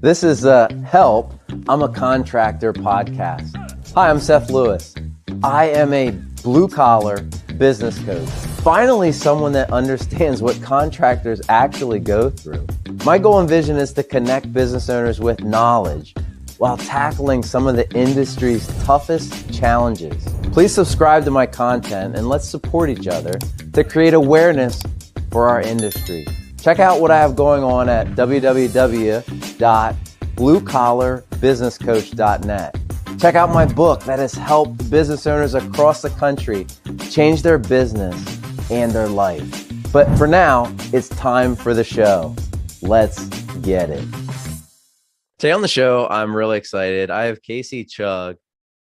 This is Help, I'm a Contractor podcast. Hi, I'm Seth Lewis. I am a blue-collar business coach. Finally, someone that understands what contractors actually go through. My goal and vision is to connect business owners with knowledge while tackling some of the industry's toughest challenges. Please subscribe to my content and let's support each other to create awareness for our industry. Check out what I have going on at www.bluecollarbusinesscoach.net. Check out my book that has helped business owners across the country change their business and their life. But for now, it's time for the show. Let's get it. Today on the show, I'm really excited. I have Chugh,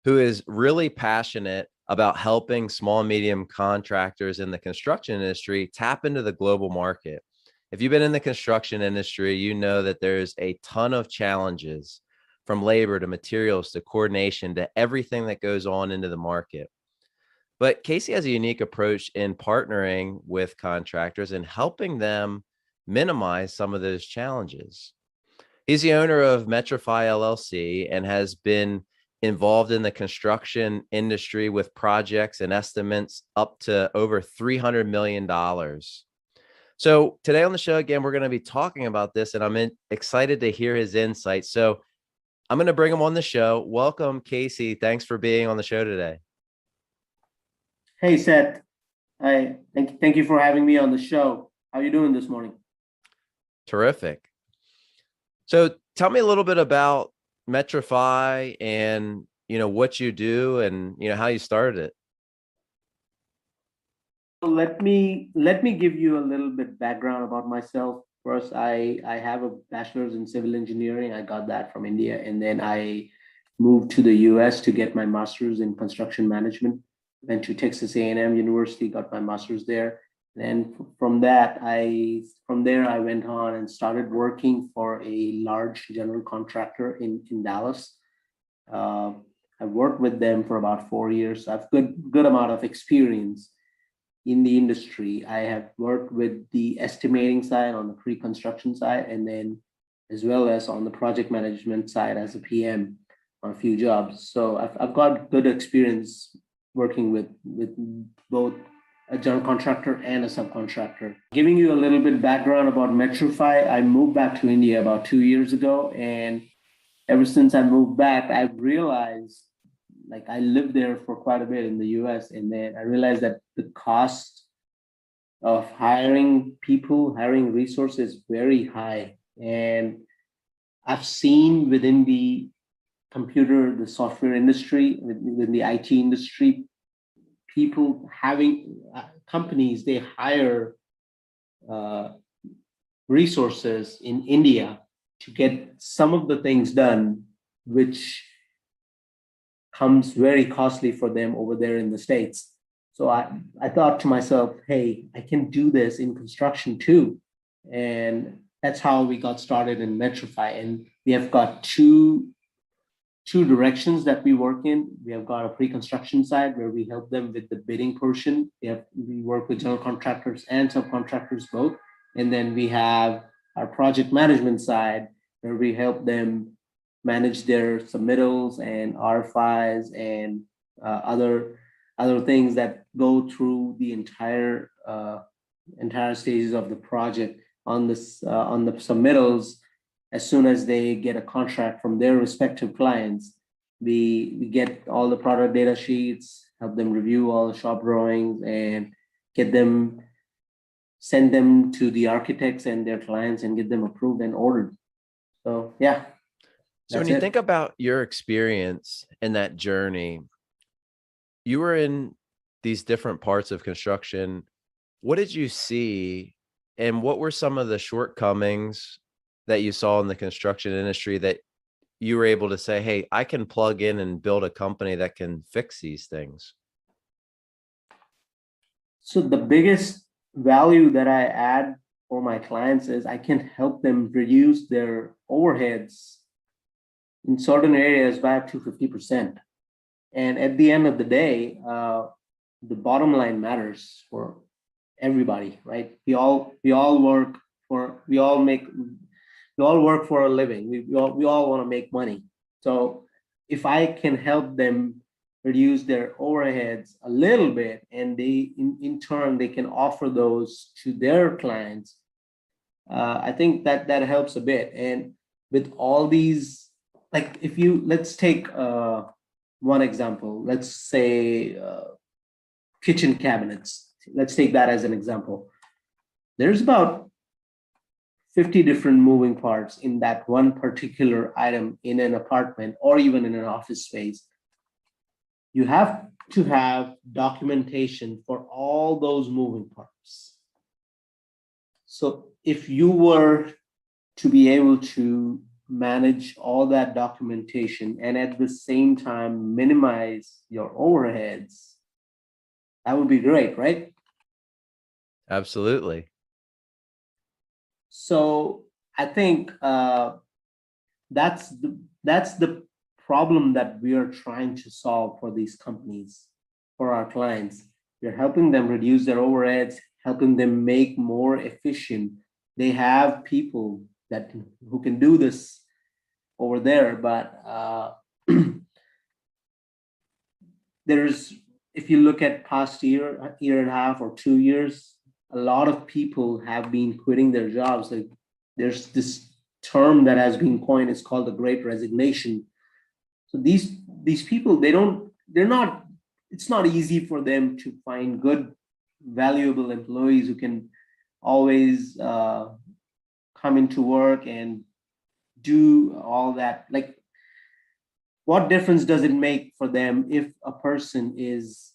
who is really passionate about helping small and medium contractors in the construction industry tap into the global market. If you've been in the construction industry, you know that there's a ton of challenges, from labor to materials to coordination to everything that goes on into the market. But Casey has a unique approach in partnering with contractors and helping them minimize some of those challenges. He's the owner of Metriify LLC and has been involved in the construction industry with projects and estimates up to over $300 million. So today on the show, again, we're going to be talking about this, and I'm excited to hear his insights. So I'm going to bring him on the show. Welcome, Casey. Thanks for being on the show today. Hey, Seth. Thank you for having me on the show. How are you doing this morning? Terrific. So tell me a little bit about Metriify and, what you do and, how you started it. Let me give you a little bit background about myself. First, I have a bachelor's in civil engineering. I got that from India, and then I moved to the US to get my master's in construction management. Went to Texas A&M University, got my master's there. And from there, I went on and started working for a large general contractor in Dallas. I worked with them for about 4 years. I've good amount of experience in the industry. I have worked with the estimating side, on the pre-construction side, and then as well as on the project management side as a PM on a few jobs. So I've got good experience working with both a general contractor and a subcontractor. Giving you a little bit background about Metriify, I moved back to India about 2 years ago, and ever since I moved back, I've realized, I lived there for quite a bit in the US, and then I realized that the cost of hiring resources is very high. And I've seen within the the software industry, within the IT industry, people having companies, they hire resources in India to get some of the things done, which comes very costly for them over there in the States. So I thought to myself, hey, I can do this in construction too. And that's how we got started in Metriify. And we have got two directions that we work in. We have got a pre-construction side where we help them with the bidding portion. We work with general contractors and subcontractors both. And then we have our project management side where we help them manage their submittals and RFIs and other things that go through the entire stages of the project. On the submittals, as soon as they get a contract from their respective clients, we get all the product data sheets, help them review all the shop drawings, and send them to the architects and their clients and get them approved and ordered. So yeah. So when you think about your experience in that journey, you were in these different parts of construction. What did you see, and what were some of the shortcomings that you saw in the construction industry that you were able to say, hey, I can plug in and build a company that can fix these things? So the biggest value that I add for my clients is I can help them reduce their overheads in certain areas by up to 50%. And at the end of the day, the bottom line matters for everybody, right? We all we all work for a living. We all want to make money. So if I can help them reduce their overheads a little bit, and they in turn they can offer those to their clients, I think that helps a bit. And with all these, like if you let's take one example, let's say kitchen cabinets. Let's take that as an example. There's about 50 different moving parts in that one particular item in an apartment or even in an office space. You have to have documentation for all those moving parts. So if you were to be able to manage all that documentation and at the same time minimize your overheads, that would be great, right? Absolutely. So I think that's the problem that we are trying to solve for these companies, for our clients. We're helping them reduce their overheads, helping them make more efficient. They have people that who can do this over there, but there's, if you look at past year and a half or 2 years, a lot of people have been quitting their jobs. Like there's this term that has been coined, it's called the great resignation. So these people, it's not easy for them to find good, valuable employees who can always come into work and do all that. Like, what difference does it make for them if a person is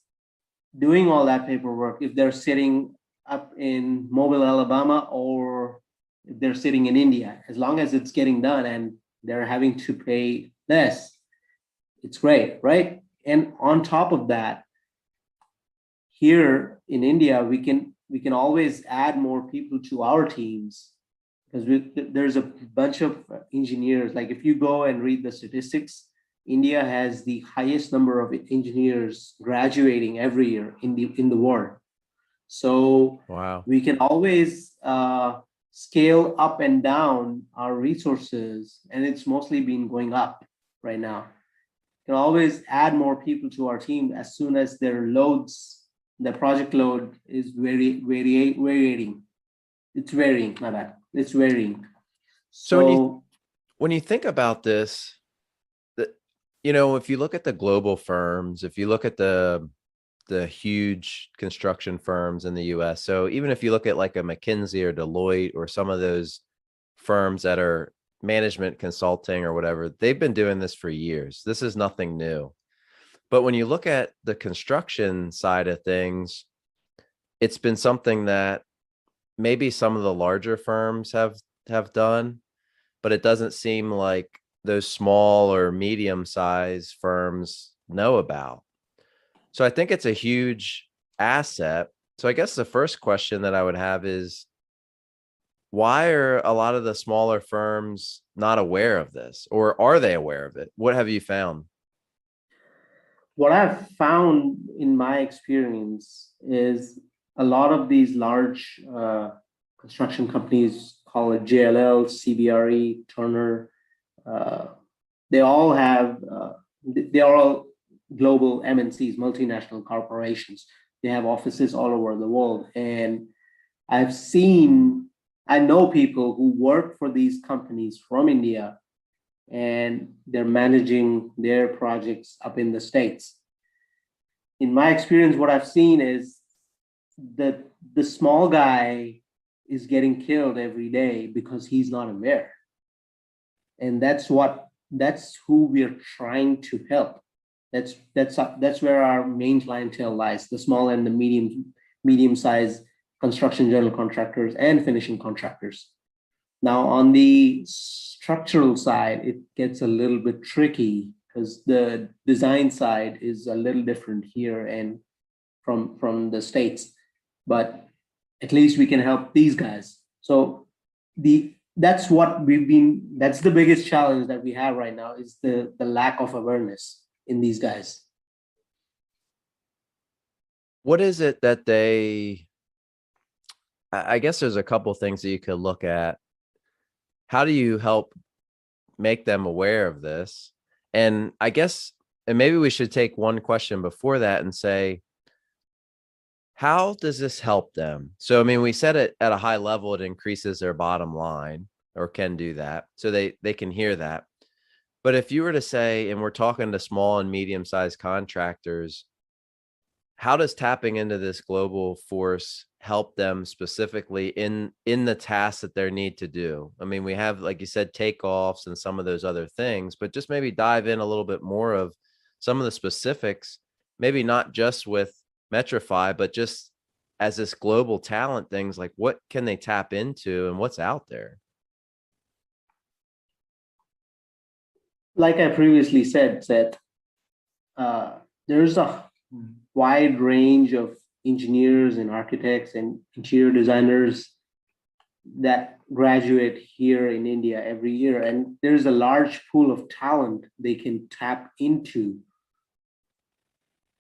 doing all that paperwork, if they're sitting up in Mobile, Alabama, or if they're sitting in India? As long as it's getting done and they're having to pay less, it's great, right? And on top of that, here in India, we can always add more people to our teams, because there's a bunch of engineers. Like if you go and read the statistics, India has the highest number of engineers graduating every year in the world. So Wow. we can always scale up and down our resources, and it's mostly been going up right now. Can always add more people to our team as soon as their loads, the project load is varying. It's varying, my bad. It's varying. So when you think about this, if you look at the global firms, if you look at the huge construction firms in the US, so even if you look at like a McKinsey or Deloitte or some of those firms that are management consulting or whatever, they've been doing this for years. This is nothing new. But when you look at the construction side of things, it's been something that maybe some of the larger firms have done, but it doesn't seem like those small or medium-sized firms know about. So I think it's a huge asset. So I guess the first question that I would have is, why are a lot of the smaller firms not aware of this, or are they aware of it? What have you found? What I've found in my experience is a lot of these large construction companies, call it JLL, CBRE, Turner, they all have, they are all global MNCs, multinational corporations. They have offices all over the world. And I know people who work for these companies from India, and they're managing their projects up in the States. In my experience, what I've seen is that the small guy is getting killed every day because he's not aware. And that's who we're trying to help. That's where our main clientele lies, the small and the medium-sized construction general contractors and finishing contractors. Now, on the structural side, it gets a little bit tricky because the design side is a little different here and from the States, but at least we can help these guys. So that's the biggest challenge that we have right now, is the lack of awareness in these guys. What is it that I guess there's a couple things that you could look at. how do you help make them aware of this? And I guess, and maybe we should take one question before that and say, how does this help them? So, I mean, we said it at a high level, it increases their bottom line or can do that. So they can hear that. But if you were to say, and we're talking to small and medium-sized contractors, how does tapping into this global force help them specifically in the tasks that they need to do? I mean, we have, like you said, takeoffs and some of those other things, but just maybe dive in a little bit more of some of the specifics, maybe not just with Metriify, but just as this global talent things, like what can they tap into and what's out there? Like I previously said, Seth, there's a wide range of engineers and architects and interior designers that graduate here in India every year. And there's a large pool of talent they can tap into.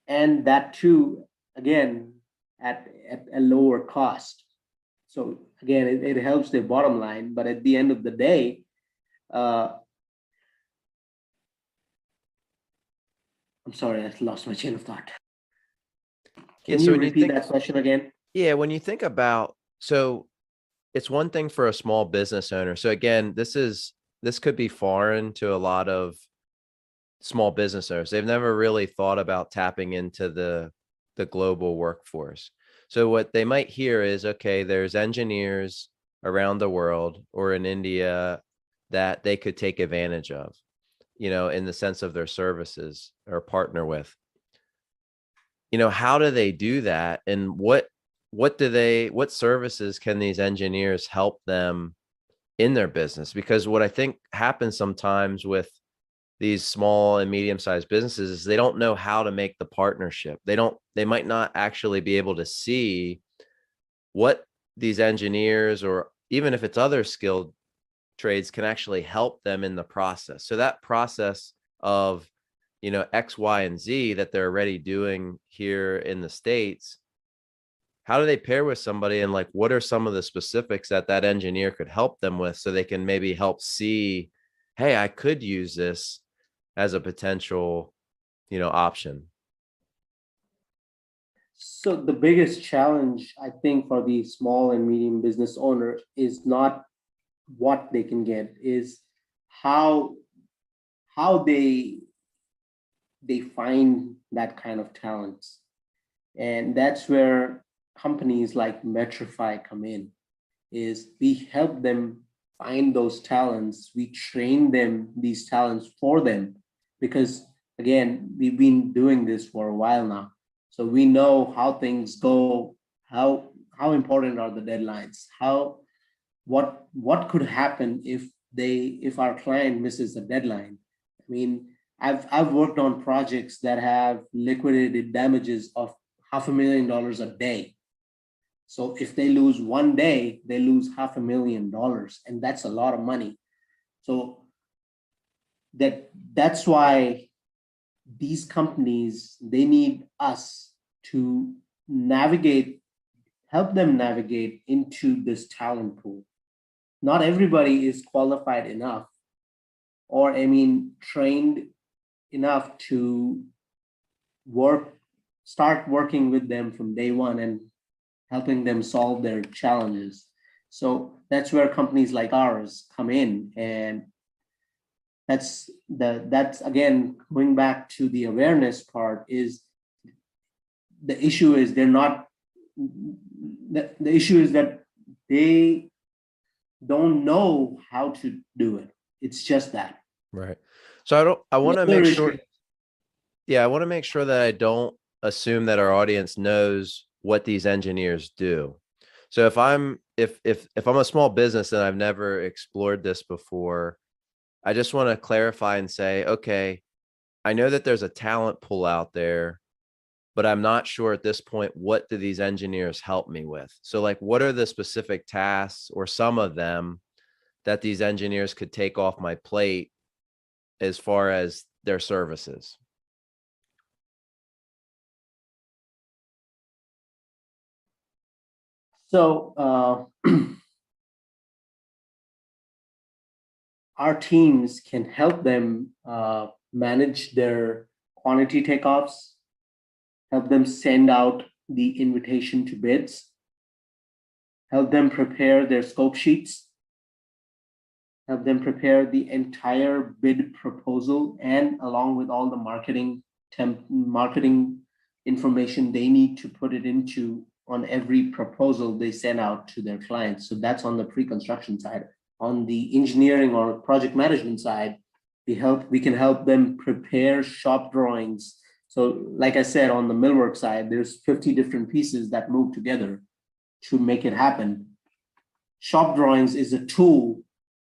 And that too, again, at a lower cost. So again, it helps their bottom line, but at the end of the day, I'm sorry, I lost my chain of thought. Can you repeat that question again? Yeah, when you think about, so it's one thing for a small business owner. So again, this could be foreign to a lot of small business owners. They've never really thought about tapping into the global workforce. So what they might hear is, okay, there's engineers around the world or in India that they could take advantage of, in the sense of their services or partner with. How do they do that? And what services can these engineers help them in their business? Because what I think happens sometimes with these small and medium-sized businesses is they don't know how to make the partnership. They might not actually be able to see what these engineers, or even if it's other skilled trades, can actually help them in the process. So that process of, X, Y, and Z that they're already doing here in the States, how do they pair with somebody, and like, what are some of the specifics that that engineer could help them with so they can maybe help see, hey, I could use this as a potential, option? So the biggest challenge, I think, for the small and medium business owner is not what they can get, is how they find that kind of talents. And that's where companies like Metriify come in, is we help them find those talents. We train them, these talents for them, because again, we've been doing this for a while now. So we know how things go, how important are the deadlines, what could happen if our client misses the deadline. I mean, I've worked on projects that have liquidated damages of $500,000 a day. So if they lose one day, they lose $500,000, and that's a lot of money. So that's why these companies, they need us to help them navigate into this talent pool. Not everybody is qualified enough, or trained enough to start working with them from day one and helping them solve their challenges. So that's where companies like ours come in. And that's again, going back to the awareness part, is the issue is the issue is that they don't know how to do it. It's just that. Right. So I want to make sure. Yeah, I want to make sure that I don't assume that our audience knows what these engineers do. So if I'm a small business and I've never explored this before, I just want to clarify and say, okay, I know that there's a talent pool out there, but I'm not sure at this point, what do these engineers help me with? So like, what are the specific tasks, or some of them, that these engineers could take off my plate as far as their services? So our teams can help them manage their quantity takeoffs, help them send out the invitation to bids, help them prepare their scope sheets, help them prepare the entire bid proposal, and along with all the marketing information they need to put it into on every proposal they send out to their clients. So that's on the pre-construction side. On the engineering or project management side, we can help them prepare shop drawings. So like I said, on the millwork side, there's 50 different pieces that move together to make it happen. Shop drawings is a tool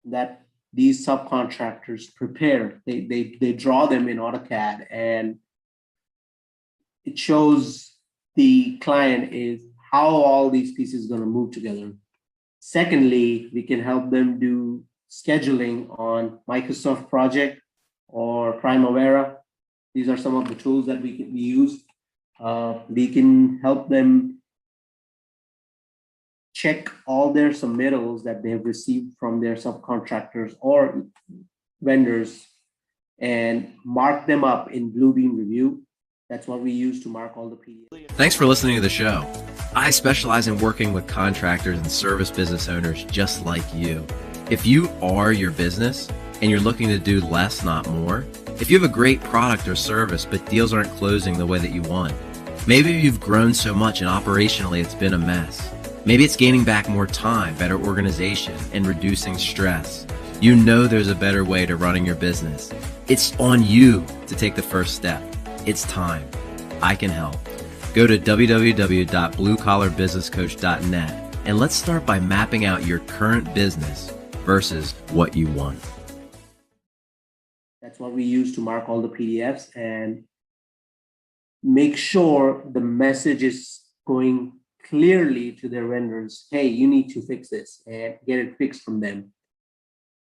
that these subcontractors prepare. They draw them in AutoCAD, and it shows the client is how all these pieces are going to move together. Secondly, we can help them do scheduling on Microsoft Project or Primavera. These are some of the tools that we use. We can help them check all their submittals that they have received from their subcontractors or vendors and mark them up in Bluebeam Review. That's what we use to mark all the PDFs. Thanks for listening to the show. I specialize in working with contractors and service business owners just like you. If you are your business and you're looking to do less, not more, if you have a great product or service but deals aren't closing the way that you want, maybe you've grown so much and operationally it's been a mess. Maybe it's gaining back more time, better organization, and reducing stress. You know there's a better way to running your business. It's on you to take the first step. It's time. I can help. Go to www.bluecollarbusinesscoach.net and let's start by mapping out your current business versus what you want. That's what we use to mark all the PDFs and make sure the message is going clearly to their vendors. Hey, you need to fix this, and get it fixed from them.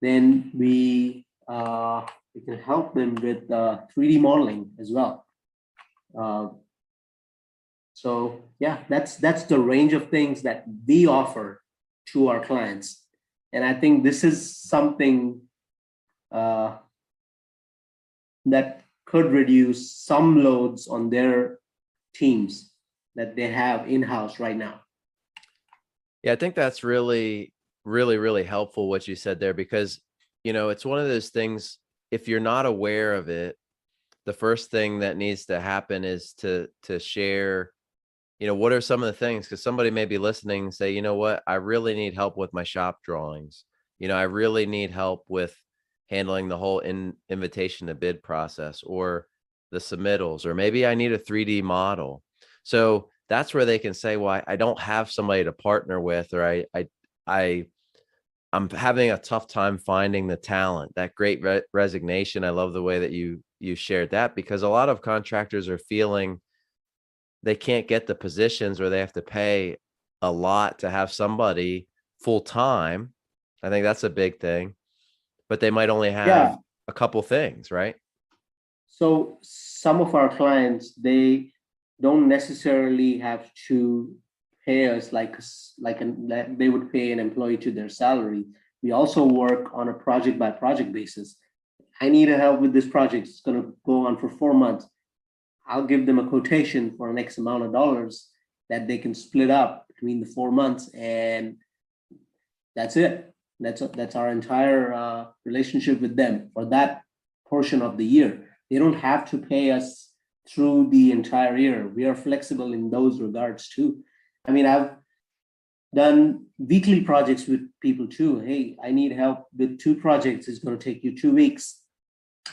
Then we can help them with 3D modeling as well. So yeah, that's the range of things that we offer to our clients. And I think this is something that could reduce some loads on their teams that they have in-house right now. Yeah, I think that's really, really, really helpful what you said there, because, you know, it's one of those things, if you're not aware of it, the first thing that needs to happen is to share, you know, what are some of the things, because somebody may be listening and say, you know what, I really need help with my shop drawings. You know, I really need help with handling the whole invitation to bid process or the submittals, or maybe I need a 3D model. So that's where they can say, well, I don't have somebody to partner with, or I'm having a tough time finding the talent. That great resignation. I love the way that you shared that, because a lot of contractors are feeling they can't get the positions, or they have to pay a lot to have somebody full time. I think that's a big thing, but they might only have a couple things, right? So some of our clients, they don't necessarily have to pay us like they would pay an employee to their salary. We also work on a project by project basis. I need help with this project. It's going to go on for 4 months. I'll give them a quotation for an X amount of dollars that they can split up between the 4 months, and that's it. That's our entire relationship with them for that portion of the year. They don't have to pay us through the entire year. We are flexible in those regards too. I mean, I've done weekly projects with people too. Hey, I need help with 2 projects. It's going to take you 2 weeks.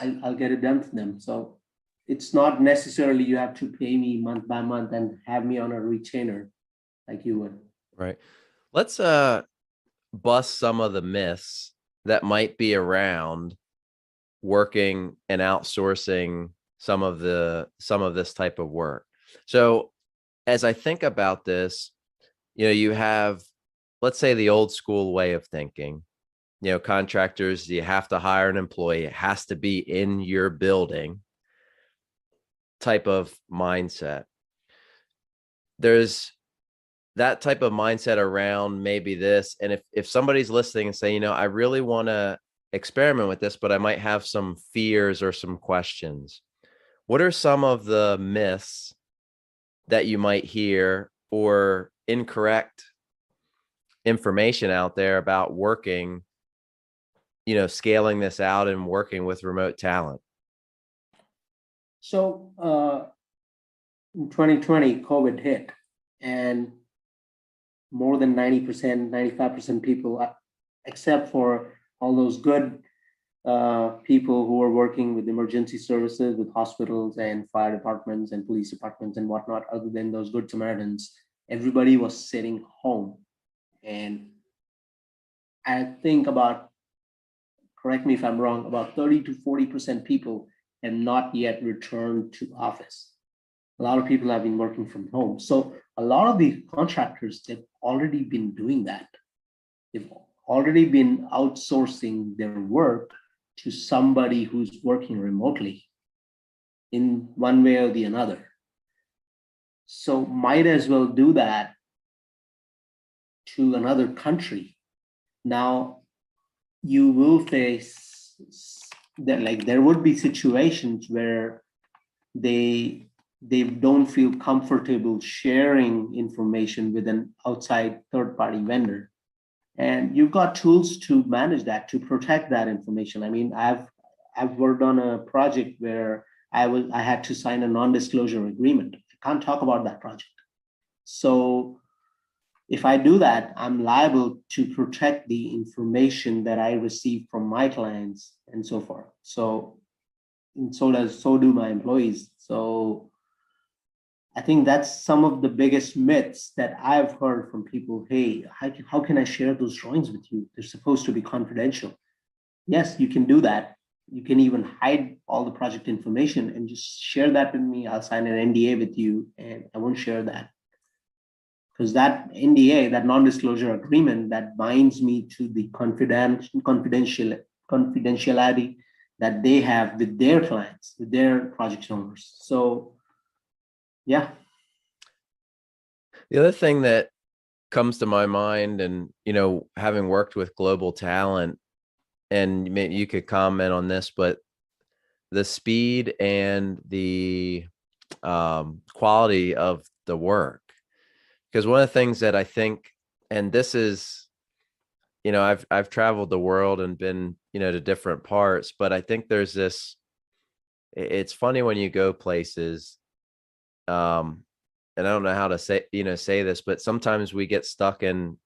I'll get it done for them. So it's not necessarily you have to pay me month by month and have me on a retainer like you would. Right. Let's bust some of the myths that might be around working and outsourcing some of this type of work. So as I think about this, you know, you have, let's say, the old school way of thinking, you know, contractors, you have to hire an employee. It has to be in your building type of mindset. There's that type of mindset around maybe this. And if somebody's listening and say, you know, I really want to experiment with this, but I might have some fears or some questions. What are some of the myths that you might hear or incorrect information out there about working, scaling this out and working with remote talent? So in 2020, COVID hit, and more than 90%, 95% people, except for all those good people who are working with emergency services, with hospitals and fire departments and police departments and whatnot, other than those good Samaritans, everybody was sitting home. And I think about, correct me if I'm wrong, about 30 to 40% people have not yet returned to office. A lot of people have been working from home. So a lot of the contractors, they've already been doing that. They've already been outsourcing their work to somebody who's working remotely in one way or the another. So might as well do that to another country. Now, you will face that, like, there would be situations where they don't feel comfortable sharing information with an outside third-party vendor. And you've got tools to manage that, to protect that information. I mean, I've worked on a project where I had to sign a non-disclosure agreement. I can't talk about that project. So if I do that, I'm liable to protect the information that I receive from my clients and so forth. So do my employees. So I think that's some of the biggest myths that I've heard from people. Hey, how can I share those drawings with you? They're supposed to be confidential. Yes, you can do that. You can even hide all the project information and just share that with me. I'll sign an NDA with you and I won't share that. Because that NDA, that non-disclosure agreement, that binds me to the confidentiality that they have with their clients, with their project owners. So yeah. The other thing that comes to my mind, and having worked with global talent, and maybe you could comment on this, but the speed and the quality of the work. Because one of the things that I think, and this is, I've traveled the world and been, to different parts, but I think there's this, it's funny when you go places, and I don't know how to say this, but sometimes we get stuck in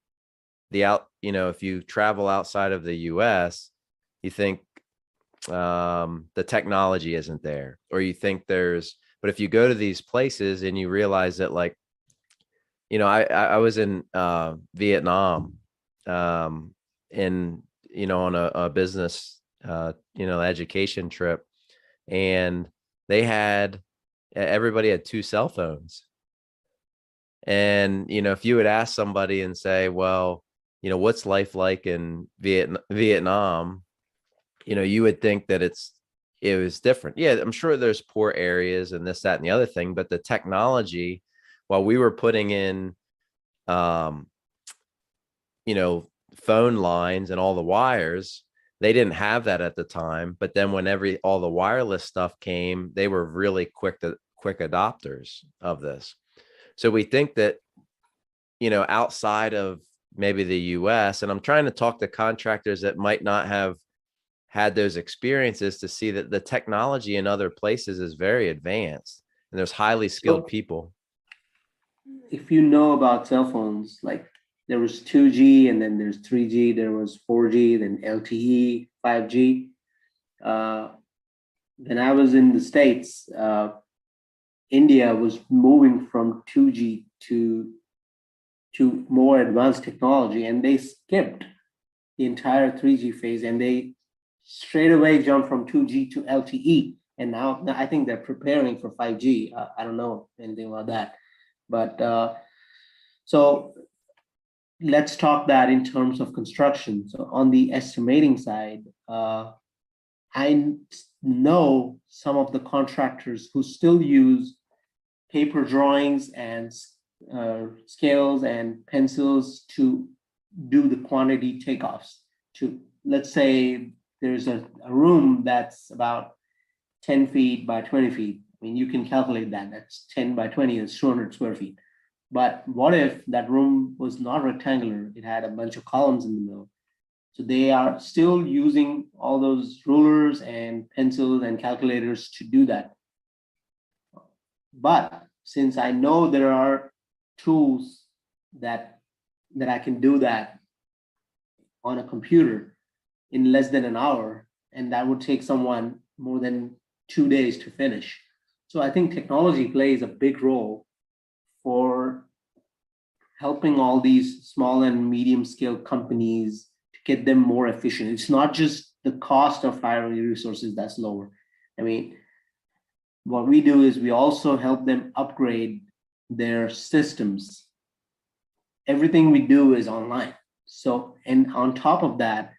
if you travel outside of the US, you think the technology isn't there, or you think but if you go to these places and you realize that, like, I was in Vietnam, on a business, education trip, and everybody had 2 cell phones. And, if you would ask somebody and say, well, what's life like in Vietnam, you would think that it was different. Yeah, I'm sure there's poor areas and this, that, and the other thing, but the technology, while we were putting in, phone lines and all the wires, they didn't have that at the time. But then when all the wireless stuff came, they were really quick adopters of this. So we think that, outside of maybe the US, and I'm trying to talk to contractors that might not have had those experiences, to see that the technology in other places is very advanced and there's highly skilled people. If you know about cell phones, like there was 2G and then there's 3G, there was 4G, then LTE, 5G. When I was in the States, India was moving from 2G to more advanced technology, and they skipped the entire 3G phase, and they straight away jumped from 2G to LTE. And now I think they're preparing for 5G. I don't know anything about that. But so let's talk that in terms of construction. So on the estimating side, I know some of the contractors who still use paper drawings and scales and pencils to do the quantity takeoffs. To, let's say, there's a room that's about 10 feet by 20 feet. I mean, you can calculate that. That's 10 by 20, that's 200 square feet. But what if that room was not rectangular? It had a bunch of columns in the middle. So they are still using all those rulers and pencils and calculators to do that. But since I know there are tools that I can do that on a computer in less than an hour, and that would take someone more than 2 days to finish. So I think technology plays a big role for helping all these small and medium scale companies to get them more efficient. It's not just the cost of hiring resources that's lower. I mean, what we do is we also help them upgrade their systems. Everything we do is online. So, and on top of that,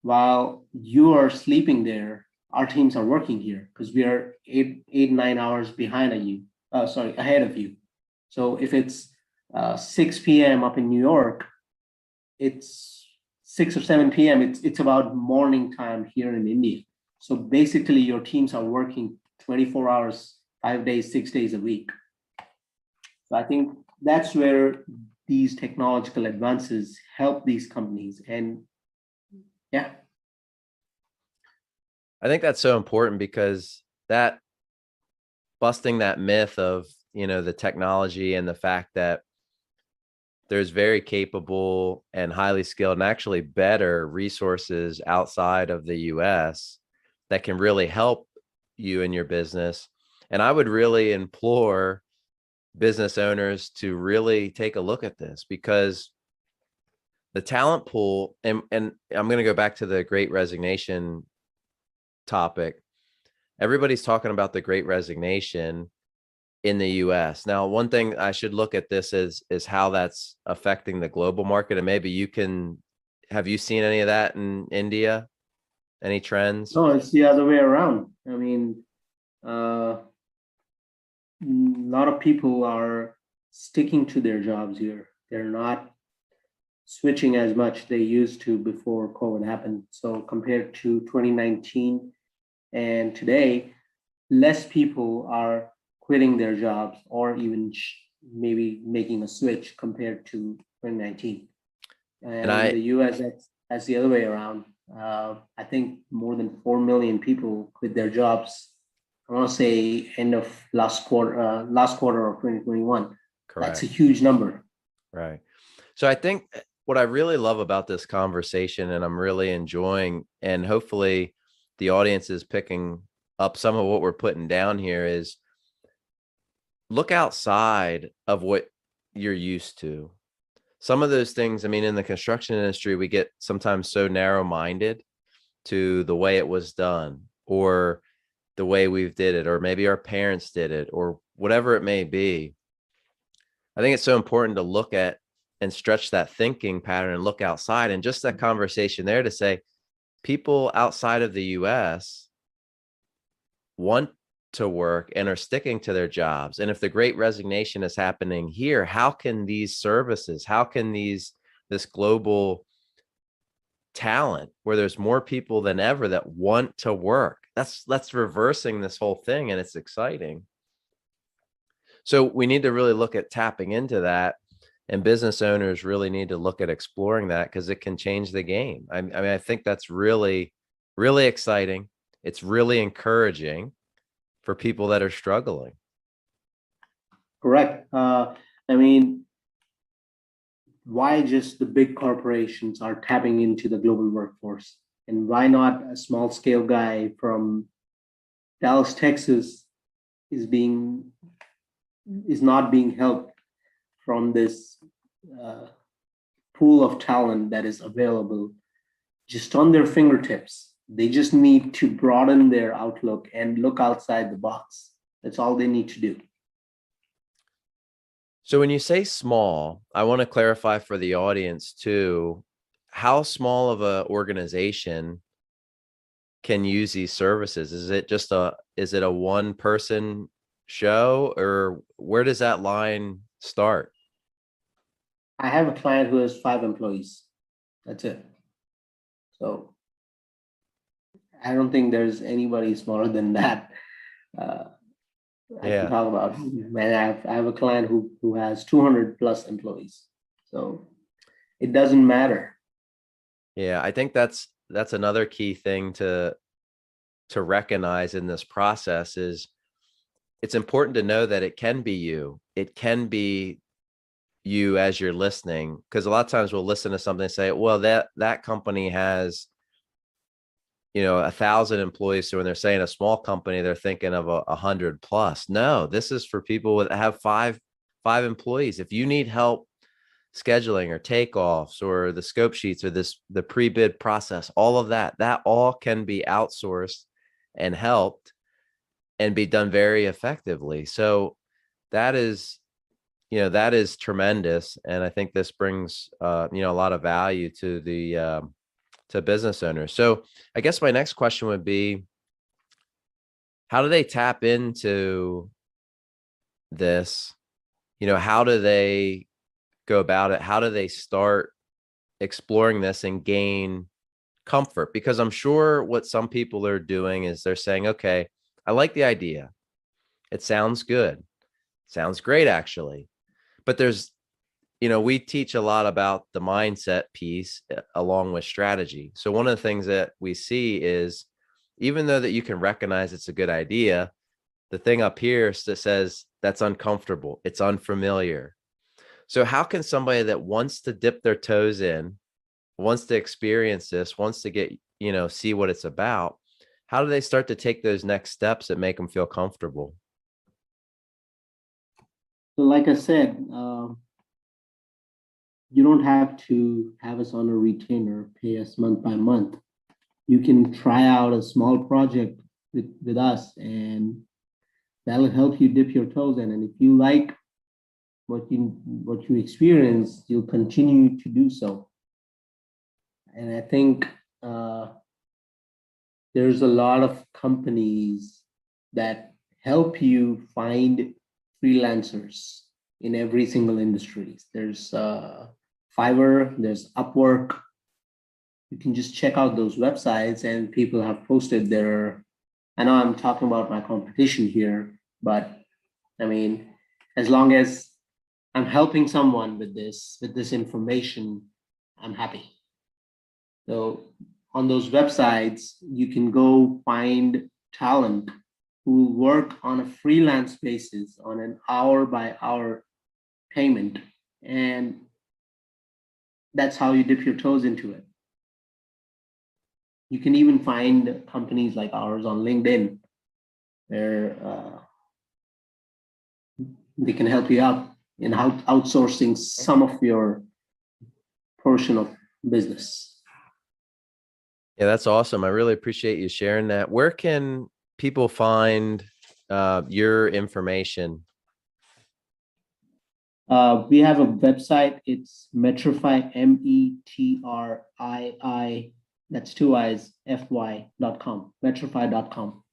while you are sleeping there, our teams are working here because we are 9 hours behind you. Ahead of you. So if it's 6 p.m. up in New York, it's 6 or 7 p.m. It's about morning time here in India. So basically, your teams are working 24 hours, 5 days, 6 days a week. So I think that's where these technological advances help these companies. And yeah. I think that's so important because that busting that myth of, the technology and the fact that there's very capable and highly skilled and actually better resources outside of the US that can really help you in your business. And I would really implore business owners to really take a look at this, because the talent pool, and I'm going to go back to the Great Resignation topic. Everybody's talking about the Great Resignation in the US. Now, one thing I should look at this is how that's affecting the global market. And maybe have you seen any of that in India? Any trends? No, it's the other way around. I mean, a lot of people are sticking to their jobs here. They're not switching as much they used to before COVID happened. So compared to 2019 and today, less people are quitting their jobs or even maybe making a switch compared to 2019. And in the US, that's the other way around. I think more than 4 million people quit their jobs. I want to say end of last quarter of 2021. Correct. That's a huge number. Right. So I think what I really love about this conversation, and I'm really enjoying, and hopefully the audience is picking up some of what we're putting down here, is look outside of what you're used to. Some of those things, I mean, in the construction industry, we get sometimes so narrow-minded to the way it was done, or the way we've did it, or maybe our parents did it, or whatever it may be. I think it's so important to look at and stretch that thinking pattern and look outside, and just that conversation there to say people outside of the US want to work and are sticking to their jobs. And if the Great Resignation is happening here, how can these services, how can this global talent, where there's more people than ever that want to work, that's reversing this whole thing, and it's exciting. So we need to really look at tapping into that, and business owners really need to look at exploring that, because it can change the game. I mean, I think that's really, really exciting. It's really encouraging for people that are struggling. Correct. I mean, why just the big corporations are tapping into the global workforce, and why not a small scale guy from Dallas, Texas is not being helped from this pool of talent that is available just on their fingertips. They just need to broaden their outlook and look outside the box. That's all they need to do. So when you say small, I want to clarify for the audience too, how small of an organization can use these services? Is it a one person show, or where does that line start? I have a client who has 5 employees. That's it. So I don't think there's anybody smaller than that. Uh, I can Yeah. talk about, man, I have a client who has 200 plus employees. So it doesn't matter. Yeah. I think that's another key thing to recognize in this process is it's important to know that it can be you. It can be you as you're listening, because a lot of times we'll listen to something and say, well, that company has 1,000 employees. So when they're saying a small company, they're thinking of 100 plus. No, this is for people that have five employees. If you need help scheduling or takeoffs or the scope sheets or the pre-bid process, all of that all can be outsourced and helped and be done very effectively. So that is tremendous. And I think this brings, a lot of value to the, to business owners. So I guess my next question would be, how do they tap into this? How do they go about it? How do they start exploring this and gain comfort? Because I'm sure what some people are doing is they're saying, okay, I like the idea. It sounds good. Sounds great, actually. But we teach a lot about the mindset piece along with strategy. So one of the things that we see is, even though that you can recognize it's a good idea, the thing up here that says that's uncomfortable, it's unfamiliar. So how can somebody that wants to dip their toes in, wants to experience this, wants to get, see what it's about, how do they start to take those next steps that make them feel comfortable? Like I said, you don't have to have us on a retainer, pay us month by month. You can try out a small project with us, and that'll help you dip your toes in. And if you like what you experience, you'll continue to do so. And I think there's a lot of companies that help you find freelancers in every single industry. There's Fiverr, there's Upwork. You can just check out those websites, and people have posted their, I know I'm talking about my competition here, but I mean, as long as I'm helping someone with this information, I'm happy. So on those websites, you can go find talent who work on a freelance basis on an hour by hour payment. And that's how you dip your toes into it. You can even find companies like ours on LinkedIn, where they can help you out in outsourcing some of your portion of business. Yeah, that's awesome. I really appreciate you sharing that. Where can people find your information? We have a website. It's Metriify, METRII, that's two I's, FY.com, Metriify.com.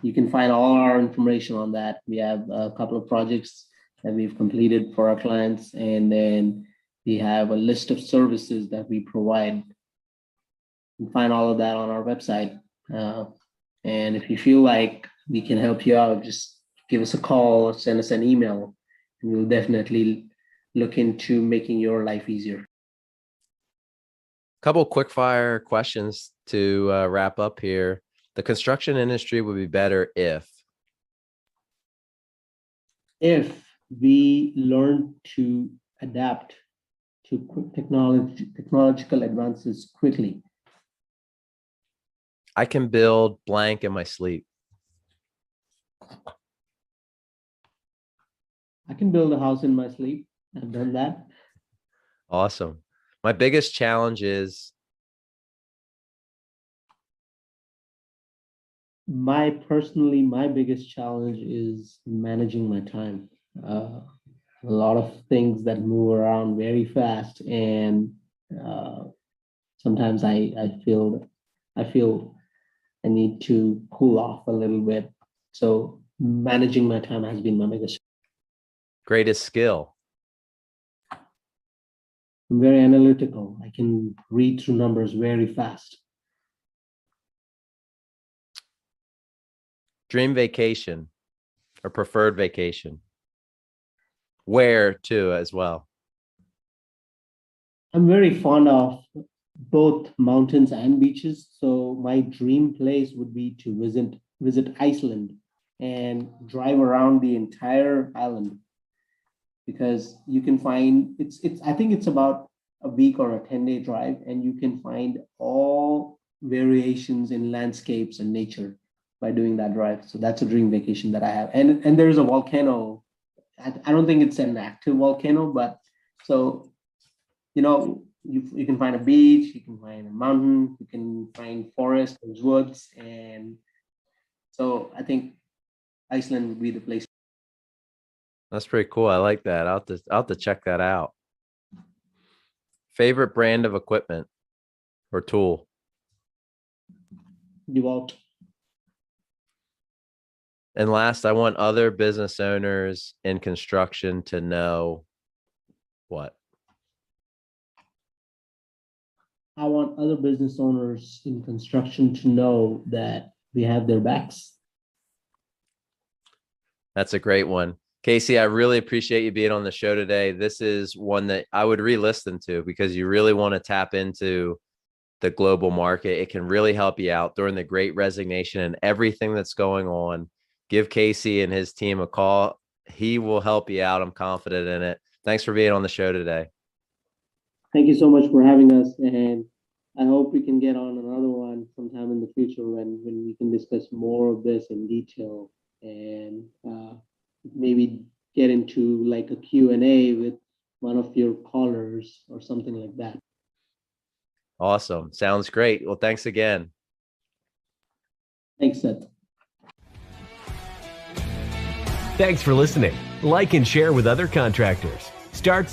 You can find all our information on that. We have a couple of projects that we've completed for our clients, and then we have a list of services that we provide. You can find all of that on our website. And if you feel like we can help you out, just give us a call or send us an email, and we'll definitely look into making your life easier. Couple quick fire questions to wrap up here. The construction industry would be better if we learn to adapt to technological advances quickly. I can build blank in my sleep. I can build a house in my sleep. I've done that. Awesome. My biggest challenge is my biggest challenge is managing my time. A lot of things that move around very fast, and sometimes I feel I need to cool off a little bit. So managing my time has been my biggest. greatest skill. I'm very analytical. I can read through numbers very fast. Dream vacation or preferred vacation. Where to as well? I'm very fond of both mountains and beaches. So my dream place would be to visit Iceland and drive around the entire island, because you can find it's I think it's about a week or a 10-day drive, and you can find all variations in landscapes and nature by doing that drive. So that's a dream vacation that I have. And there's a volcano. I don't think it's an active volcano, but so you can find a beach, you can find a mountain, you can find forest, there's woods, and so I think Iceland would be the place. That's pretty cool. I like that. I'll have to check that out. Favorite brand of equipment or tool? DeWalt. And last, I want other business owners in construction to know what? I want other business owners in construction to know that we have their backs. That's a great one. Casey, I really appreciate you being on the show today. This is one that I would re-listen to because you really want to tap into the global market. It can really help you out during the Great Resignation and everything that's going on. Give Casey and his team a call. He will help you out. I'm confident in it. Thanks for being on the show today. Thank you so much for having us, and I hope we can get on another one sometime in the future when we can discuss more of this in detail, and maybe get into like a Q&A with one of your callers or something like that. Awesome. Sounds great. Well, thanks again. Thanks, Seth. Thanks for listening. Like and share with other contractors. Start